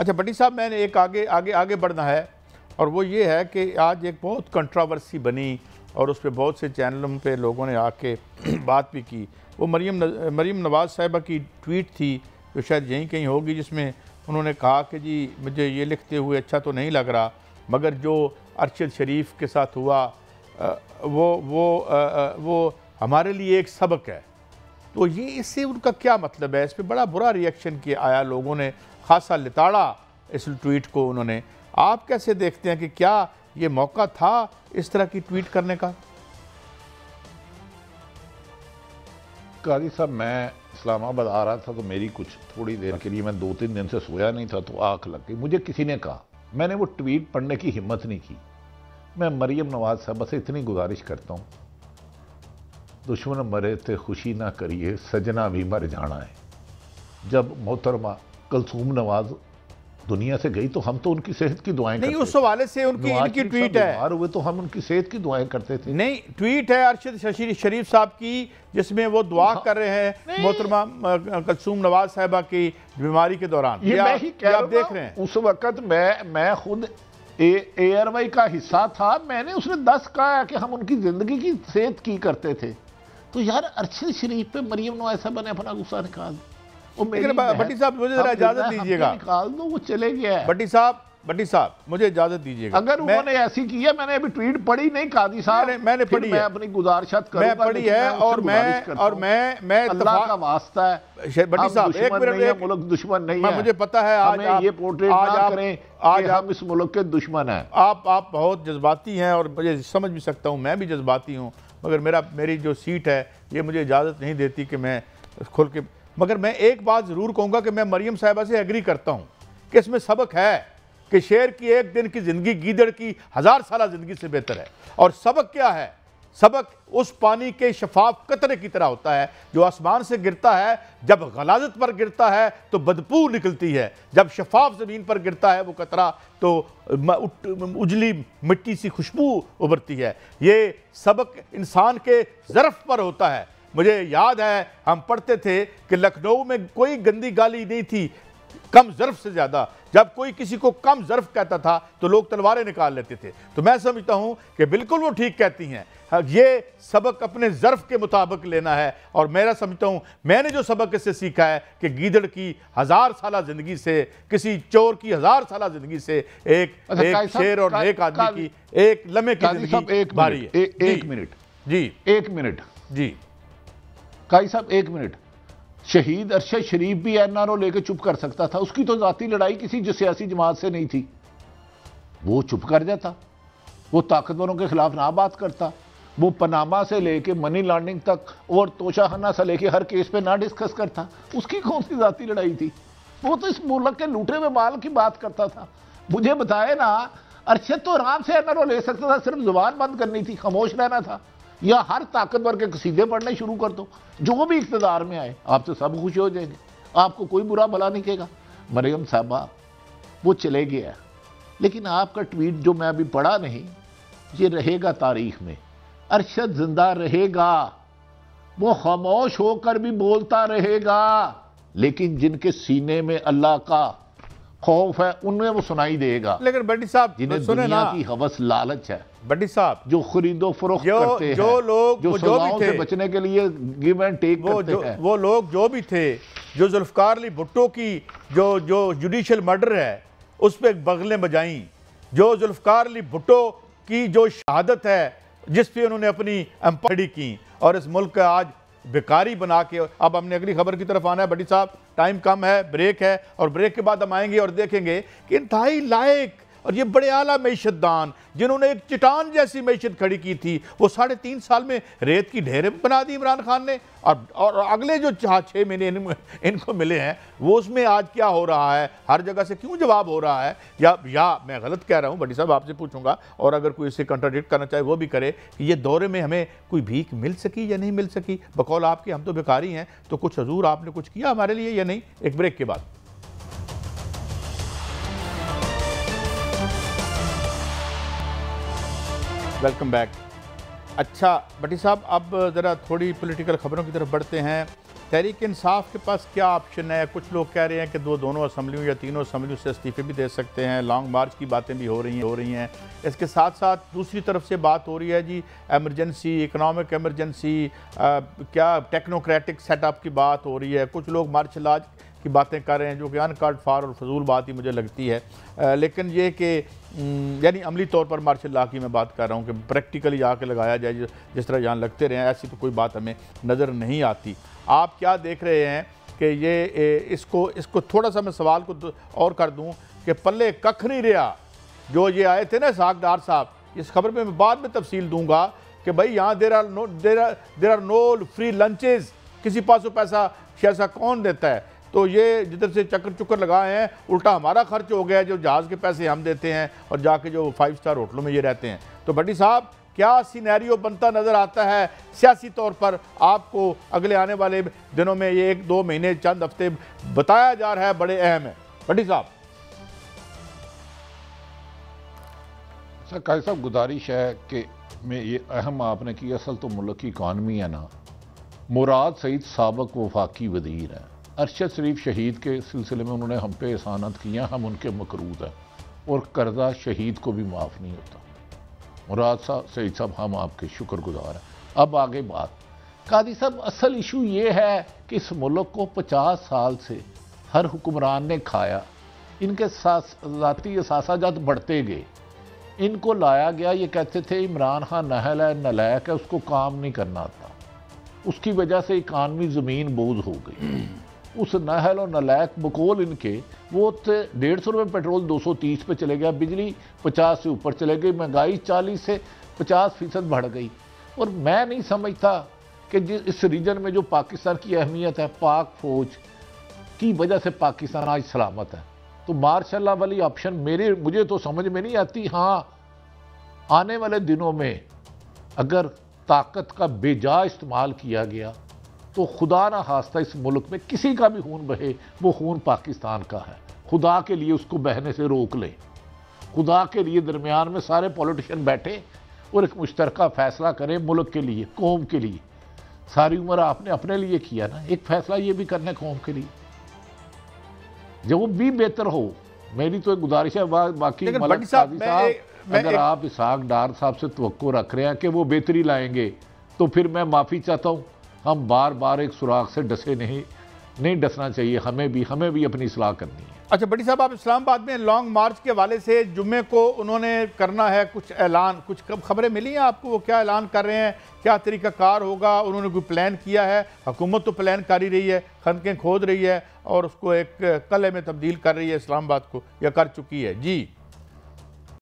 अच्छा भट्टी साहब, मैंने एक आगे आगे आगे बढ़ना है और वो ये है कि आज एक बहुत कंट्रोवर्सी बनी और उस पर बहुत से चैनलों पे लोगों ने आके बात भी की। वो मरीम नवाज़ साहिबा की ट्वीट थी जो शायद यहीं कहीं होगी, जिसमें उन्होंने कहा कि जी मुझे ये लिखते हुए अच्छा तो नहीं लग रहा, मगर जो अरशद शरीफ के साथ हुआ वो हमारे लिए एक सबक है। तो ये इससे उनका क्या मतलब है? इस पर बड़ा बुरा रिएक्शन किया आया, लोगों ने खासा लिताड़ा इस ट्वीट को उन्होंने। आप कैसे देखते हैं कि क्या ये मौका था इस तरह की ट्वीट करने का? काजी साहब, मैं इस्लामाबाद आ रहा था तो मेरी कुछ थोड़ी देर के लिए, मैं 2-3 दिन से सोया नहीं था, तो आंख लग गई। मुझे किसी ने कहा, मैंने वो ट्वीट पढ़ने की हिम्मत नहीं की। मैं मरीम नवाज साहब से इतनी गुजारिश करता हूँ, दुश्मन मरे थे खुशी ना करिए, सजना भी मर जाना है। जब मोहतरमा कलसूम नवाज दुनिया से गई तो हम तो उनकी सेहत की दुआएं नहीं, करते उस हवाले से इनकी ट्वीट है, बीमार हुए तो हम उनकी सेहत की दुआएं करते थे। नहीं, ट्वीट है अरशद शरीफ साहब की जिसमें वो दुआ कर रहे हैं मोहतरमा कलसूम नवाज साहिबा की बीमारी के दौरान। ये मैं ही कह रहा हूं, देख रहे हैं उस वक्त मैं खुद एयरवाई का हिस्सा था। मैंने उसने 10 कहा कि हम उनकी जिंदगी की सेहत की करते थे। तो यार अरशद शरीफ पे मरीम नवाज साहब ने अपना गुस्सा निकाल दिया। भट्टी साहब मुझे जरा इजाजत दीजिएगा, निकाल दो, वो चले गया है। भट्टी साहब मुझे इजाजत दीजिएगा। अगर उन्होंने ऐसी किया, मैंने अभी ट्वीट पढ़ी नहीं काजी साहब, मैंने पढ़ी है, मैं अपनी गुजारिशात करूंगा, मैं पढ़ी है और मैं अल्लाह का वास्ता है भट्टी साहब एक मिनट, मुल्क दुश्मन नहीं है, मुझे पता है। आज आप ये पोर्ट्रेट ना करें आज हम इस मुल्क के दुश्मन हैं। आप बहुत जज्बाती हैं और मुझे समझ भी सकता हूँ, मैं भी जज्बाती हूँ, मगर मेरी जो सीट है ये मुझे इजाज़त नहीं देती कि मैं खुल के। मगर मैं एक बात ज़रूर कहूँगा कि मैं मरीम साहिबा से एग्री करता हूँ कि इसमें सबक है कि शेर की एक दिन की ज़िंदगी गीदड़ की 1000 साल ज़िंदगी से बेहतर है। और सबक क्या है? सबक उस पानी के शफाफ कतरे की तरह होता है जो आसमान से गिरता है। जब गलाजत पर गिरता है तो बदबू निकलती है, जब शफाफ ज़मीन पर गिरता है वो कतरा तो उजली मिट्टी सी खुशबू उभरती है। ये सबक इंसान के ज़र्फ़ पर होता है। मुझे याद है हम पढ़ते थे कि लखनऊ में कोई गंदी गाली नहीं थी कम ज़र्फ़ से ज़्यादा। जब कोई किसी को कम ज़र्फ़ कहता था तो लोग तलवारें निकाल लेते थे। तो मैं समझता हूँ कि बिल्कुल वो ठीक कहती हैं, ये सबक अपने ज़र्फ़ के मुताबिक लेना है। और मेरा समझता हूँ मैंने जो सबक इससे सीखा है कि गीदड़ की 1000 साल ज़िंदगी से, किसी चोर की 1000 साल ज़िंदगी से एक शेर और एक आदमी की एक लम्हे की ज़िंदगी भारी है। एक मिनट जी काई साहब, 1 मिनट। शहीद अरशद शरीफ भी एनआरओ लेके चुप कर सकता था। उसकी तो जाती लड़ाई किसी जो सियासी जमात से नहीं थी, वो चुप कर जाता, वो ताकतवरों के खिलाफ ना बात करता, वो पनामा से लेके मनी लॉन्ड्रिंग तक और तोशाखाना से लेके हर केस पे ना डिस्कस करता। उसकी कौन सी जाती लड़ाई थी? वो तो इस मुल्क के लूटे हुए माल की बात करता था। मुझे बताए ना, अरशद तो आराम से एनआरओ ले सकता था, सिर्फ जुबान बंद करनी थी, खामोश रहना था। या हर ताकतवर के कसीदे पढ़ने शुरू कर दो, जो भी इख्तिदार में आए, आप तो सब खुश हो जाएंगे, आपको कोई बुरा भला नहीं कहेगा। मरियम साहबा वो चले गया, लेकिन आपका ट्वीट जो मैं अभी पढ़ा नहीं, ये रहेगा तारीख में। अरशद जिंदा रहेगा, वो खामोश होकर भी बोलता रहेगा, लेकिन जिनके सीने में अल्लाह का खौफ है उन्हें वो सुनाई देगा। लेकिन भट्टी साहब जिन्हें दुनिया की हवस लालच है, भट्टी साहब जो खरीदो फरोख्त करते हैं, जो लोग जो सजाओं से बचने के लिए गिव एंड टेक करते हैं, वो लोग जो भी थे, जो जुल्फकार अली भुट्टो की जो जुडिशियल मर्डर है उस पर बगलें बजाई, जो जुल्फकार अली भुट्टो की जो शहादत है जिस पे उन्होंने अपनी एम्पायरी की, और इस मुल्क का आज बेकारी बना के। अब हमने अगली खबर की तरफ आना है भट्टी साहब, टाइम कम है, ब्रेक है, और ब्रेक के बाद हम आएंगे और देखेंगे कि इंतहाई लायक और ये बड़े आला मईशतदान जिन्होंने एक चट्टान जैसी मईशत खड़ी की थी, वो 3.5 साल में रेत की ढेरें बना दी इमरान खान ने। और अगले जो 6 महीने इनको मिले हैं, वो उसमें आज क्या हो रहा है, हर जगह से क्यों जवाब हो रहा है, या मैं गलत कह रहा हूँ? भट्टी साहब आपसे पूछूंगा, और अगर कोई इसे कंट्राडिक्ट करना चाहे वो भी करे कि ये दौरे में हमें कोई भीख मिल सकी या नहीं मिल सकी। बकौल आपके हम तो बेकारी हैं, तो कुछ हजूर आपने कुछ किया हमारे लिए या नहीं? एक ब्रेक के बाद। Welcome back. अच्छा भट्टी साहब, अब ज़रा थोड़ी पॉलिटिकल ख़बरों की तरफ बढ़ते हैं। तहरीक इंसाफ के पास क्या ऑप्शन है? कुछ लोग कह रहे हैं कि दोनों असम्बलियों या तीनों असम्बलियों से इस्तीफे भी दे सकते हैं, लॉन्ग मार्च की बातें भी हो रही हैं। इसके साथ साथ दूसरी तरफ से बात हो रही है जी एमरजेंसी, इकनॉमिक एमरजेंसी, क्या टेक्नोक्रेटिक सेटअप की बात हो रही है। कुछ लोग मार्शल लॉ की बातें कर रहे हैं जो कि अनकॉल्ड फॉर और फजूल बात ही मुझे लगती है। लेकिन ये कि यानी अमली तौर पर मार्शल लॉ की मैं बात कर रहा हूँ कि प्रैक्टिकली आके लगाया जाए जिस तरह यहाँ लगते रहे हैं, ऐसी तो कोई बात हमें नज़र नहीं आती। आप क्या देख रहे हैं कि ये इसको थोड़ा सा मैं सवाल को और कर दूँ कि पल्ले कख नहीं रहा जो ये आए थे ना इसहाक डार साहब, इस खबर में मैं बाद में तफसील दूंगा कि भाई यहाँ there are no free lunches, किसी पास पैसा शैसा कौन देता है। तो ये जिधर से चक्कर चुक्कर लगाए हैं उल्टा हमारा खर्च हो गया है, जो जहाज़ के पैसे हम देते हैं और जाके जो 5 स्टार होटलों में ये रहते हैं। तो भट्टी साहब क्या सिनेरियो बनता नज़र आता है सियासी तौर पर आपको अगले आने वाले दिनों में? ये 1-2 महीने चंद हफ्ते बताया जा रहा है बड़े अहम है भट्टी साहब। काजी साहब गुजारिश है कि मैं ये अहम आपने की, असल तो मुल्क की इकानमी है ना। मुराद सईद साबक वफाकी वजीर हैं, अरशद शरीफ शहीद के सिलसिले में उन्होंने हम पे एहसानात किया, हम उनके मकरूज हैं और कर्जा शहीद को भी माफ़ नहीं होता। मुराद साहब सईद साहब हम आपके शुक्रगुजार हैं। अब आगे बात कादी साहब, असल इशू ये है कि इस मुल्क को 50 साल से हर हुक्मरान ने खाया, इनके ज़ाती असासाजात बढ़ते गए, इनको लाया गया, ये कहते थे इमरान खान नहल है, नलायक है, उसको काम नहीं करना आता, उसकी वजह से इकानमी ज़मीन बोझ हो गई। उस नहल और नलायक बकौल इनके वो थे 150 रुपये पेट्रोल 230 पे चले गया, बिजली 50 से ऊपर चले गई, महंगाई 40 से 50% बढ़ गई। और मैं नहीं समझता कि जिस इस रीजन में जो पाकिस्तान की अहमियत है, पाक फौज की वजह से पाकिस्तान आज सलामत है। तो मार्शल लॉ वाली ऑप्शन मुझे तो समझ में नहीं आती। हाँ, आने वाले दिनों में अगर ताकत का बेजा इस्तेमाल किया गया तो खुदा ना खास्ता इस मुल्क में किसी का भी खून बहे, वो खून पाकिस्तान का है। खुदा के लिए उसको बहने से रोक लें, खुदा के लिए दरमियान में सारे पॉलिटिशियन बैठे और एक मुश्तरका फैसला करें मुल्क के लिए, कौम के लिए। सारी उम्र आपने अपने लिए किया ना, एक फैसला ये भी करना कौम के लिए जो वो भी बेहतर हो। मेरी तो एक गुजारिश है बाकी मलिक काजी साहब, अगर आप इसहाक डार साहब से तवक्को रख रहे हैं कि वो बेहतरी लाएंगे तो फिर मैं माफ़ी चाहता हूँ। हम बार बार एक सुराख से डसे नहीं डसना चाहिए, हमें भी अपनी इस्लाह करनी है। अच्छा भट्टी साहब, आप इस्लामाबाद में लॉन्ग मार्च के हवाले से जुम्मे को उन्होंने करना है कुछ ऐलान, कुछ खबरें मिली हैं आपको? वो क्या ऐलान कर रहे हैं, क्या तरीक़ाकार होगा? उन्होंने कोई प्लान किया है? हुकूमत तो प्लान कर ही रही है, खंदकें खोद रही है और उसको एक कले में तब्दील कर रही है इस्लामाबाद को, या कर चुकी है? जी